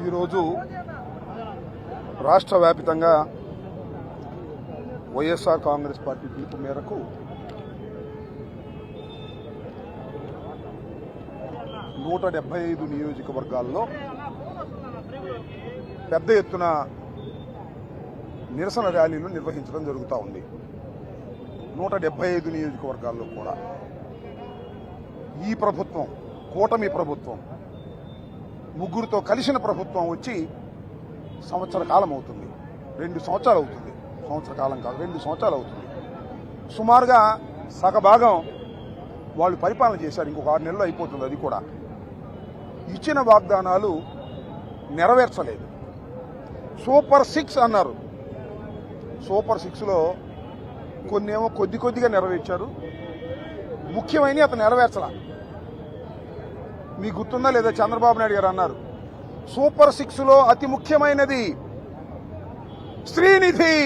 ఈరోజు రాష్ట్ర వ్యాప్తంగా వైఎస్ఆర్ కాంగ్రెస్ పార్టీ పిలుపు మేరకు 175 నియోజకవర్గాల్లో పెద్ద ఎత్తున నిరసన ర్యాలీలు నిర్వహించడం జరుగుతూ ఉంది. 175 నియోజకవర్గాల్లో కూడా ఈ ప్రభుత్వం, కూటమి ప్రభుత్వం, ముగ్గురితో కలిసిన ప్రభుత్వం వచ్చి సంవత్సర కాలం అవుతుంది. 2 సంవత్సరాలు అవుతుంది. సంవత్సర కాలం కాదు, 2 సంవత్సరాలు అవుతుంది. సుమారుగా సగభాగం వాళ్ళు పరిపాలన చేశారు. ఇంకొక 6 నెలలు అయిపోతుంది. అది కూడా ఇచ్చిన వాగ్దానాలు నెరవేర్చలేదు. సూపర్ 6 అన్నారు. సూపర్ 6లో కొన్నేమో కొద్దిగా నెరవేర్చారు. ముఖ్యమైనవి అతను నెరవేర్చలా. మీకు గుర్తుందా లేదా? చంద్రబాబు నాయుడు గారు అన్నారు, సూపర్ 6లో అతి ముఖ్యమైనది శ్రీనిధి.